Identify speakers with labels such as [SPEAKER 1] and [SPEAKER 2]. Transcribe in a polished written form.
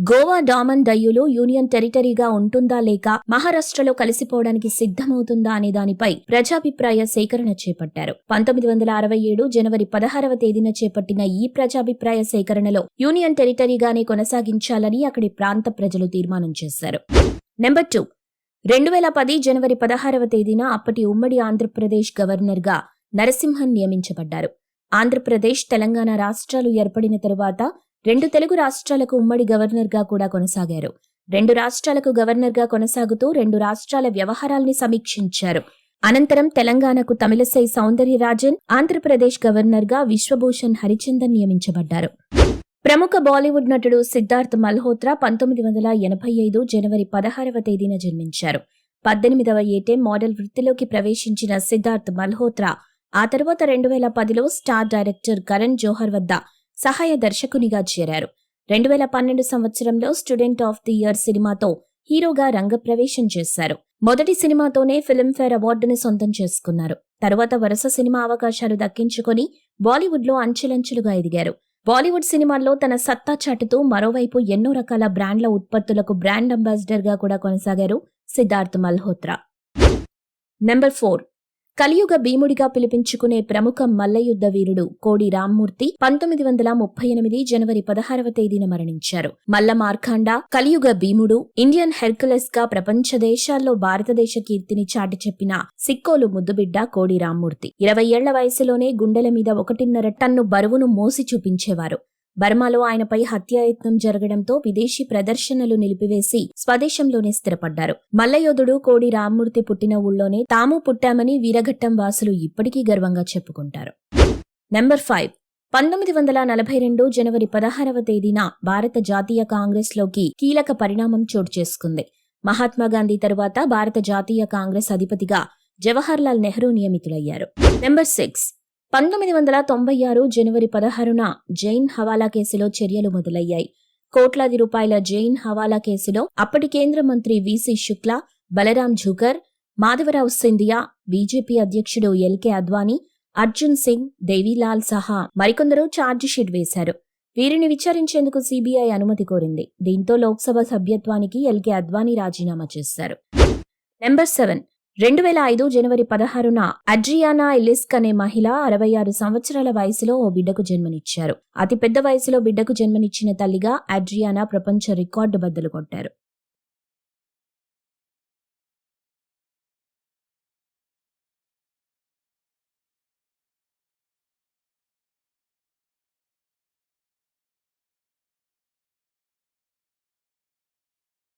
[SPEAKER 1] Goa Daman డయ్యూలు union టెరిటరీగా ఉంటుందా లేక మహారాష్ట్రలో కలిసిపోవడానికి సిద్ధమవుతుందా అనే దానిపై ప్రజాభిప్రాయ సేకరణ చేపట్టారు. 1967 జనవరి 16వ తేదీన చేపట్టిన ఈ ప్రజాభిప్రాయ సేకరణలో యూనియన్ టెరిటరీగానే కొనసాగించాలని అక్కడి ప్రాంత ప్రజలు తీర్మానం చేశారు. నెంబర్ 2, 2010 జనవరి 16వ తేదీన అప్పటి ఉమ్మడి ఆంధ్రప్రదేశ్ గవర్నర్గా నరసింహన్ నియమించబడ్డారు. ఆంధ్రప్రదేశ్, తెలంగాణ రాష్ట్రాలు ఏర్పడిన తరువాత 2 తెలుగు రాష్ట్రాలకు ఉమ్మడి గవర్నర్గా కూడా కొనసాగారు. 2 రాష్ట్రాలకు గవర్నర్గా కొనసాగుతూ 2 రాష్ట్రాల వ్యవహారాల్ని సమీక్షించారు. అనంతరం తెలంగాణకు తమిళసై సౌందర్యరాజన్, ఆంధ్రప్రదేశ్ గవర్నర్గా విశ్వభూషణ్ హరిచందన్ నియమించబడ్డారు. ప్రముఖ బాలీవుడ్ నటుడు సిద్ధార్థ్ మల్హోత్రా 1985 జనవరి 16వ తేదీన జన్మించారు. 18వ ఏటే మోడల్ వృత్తిలోకి ప్రవేశించిన సిద్ధార్థ్ మల్హోత్రా ఆ తర్వాత 2010లో స్టార్ డైరెక్టర్ కరణ్ జోహర్ వద్ద సహాయ దర్శకునిగా చేరారు. 2012 సంవత్సరంలో స్టూడెంట్ ఆఫ్ ది ఇయర్ సినిమాతో హీరోగా రంగప్రవేశం చేశారు. మొదటి సినిమాతోనే ఫిల్మ్ఫేర్ అవార్డును సొంతం చేసుకున్నారు. తర్వాత వరుస సినిమా అవకాశాలు దక్కించుకొని బాలీవుడ్లో అంచెలంచెలుగా ఎదిగారు. బాలీవుడ్ సినిమాల్లో తన సత్తా చాటుతూ మరోవైపు ఎన్నో రకాల బ్రాండ్ల ఉత్పత్తులకు బ్రాండ్ అంబాసిడర్గా కూడా కొనసాగారు సిద్ధార్థ్ మల్హోత్రా. నెంబర్ 4, కలియుగ భీముడిగా పిలిపించుకునే ప్రముఖ మల్లయుద్ధ వీరుడు కోడి రామ్మూర్తి 1938 జనవరి 16వ తేదీన మరణించారు. మల్ల మార్కాండ, కలియుగ భీముడు, ఇండియన్ హెర్కులస్ గా ప్రపంచ దేశాల్లో భారతదేశ కీర్తిని చాటి చెప్పిన సిక్కోలు ముద్దుబిడ్డ కోడి రామ్మూర్తి. 20 ఏళ్ల వయసులోనే గుండెల మీద 1.5 టన్ను బరువును మోసి చూపించేవారు. బర్మాలో ఆయనపై హత్యాయత్నం జరగడంతో విదేశీ ప్రదర్శనలు నిలిపివేసి స్వదేశంలోనే స్థిరపడ్డారు. మల్లయోధుడు కోడి రామ్మూర్తి పుట్టిన ఊళ్ళోనే తాము పుట్టామని వీరఘట్టం వాసులు ఇప్పటికీ గర్వంగా చెప్పుకుంటారు. నెంబర్ 5, 1942 జనవరి 16వ తేదీన భారత జాతీయ కాంగ్రెస్ లోకి కీలక పరిణామం చోటు చేసుకుంది. మహాత్మాగాంధీ తరువాత భారత జాతీయ కాంగ్రెస్ అధిపతిగా జవహర్లాల్ నెహ్రూ నియమితులయ్యారు. నెంబర్ 6, 1996 జనవరి 16న జైన్ హవాలా కేసులో చర్యలు మొదలయ్యాయి. కోట్లాది రూపాయల జైన్ హవాలా కేసులో అప్పటి కేంద్ర మంత్రి విసి శుక్లా, బలరాం ఝుకర్, మాధవరావు సింధియా, బీజేపీ అధ్యక్షుడు ఎల్కే అద్వానీ, అర్జున్ సింగ్, దేవీలాల్ సహా మరికొందరు ఛార్జిషీట్ వేశారు. వీరిని విచారించేందుకు సిబిఐ అనుమతి కోరింది. దీంతో లోక్సభ సభ్యత్వానికి ఎల్కే అద్వానీ రాజీనామా చేశారు. నెంబర్ 7, 2005 జనవరి 16న అడ్రియానా ఎలిస్క్ అనే మహిళ 66 సంవత్సరాల వయసులో ఓ బిడ్డకు జన్మనిచ్చారు. అతి పెద్ద వయసులో బిడ్డకు జన్మనిచ్చిన తల్లిగా అడ్రియానా ప్రపంచ రికార్డు బద్దలు కొట్టారు.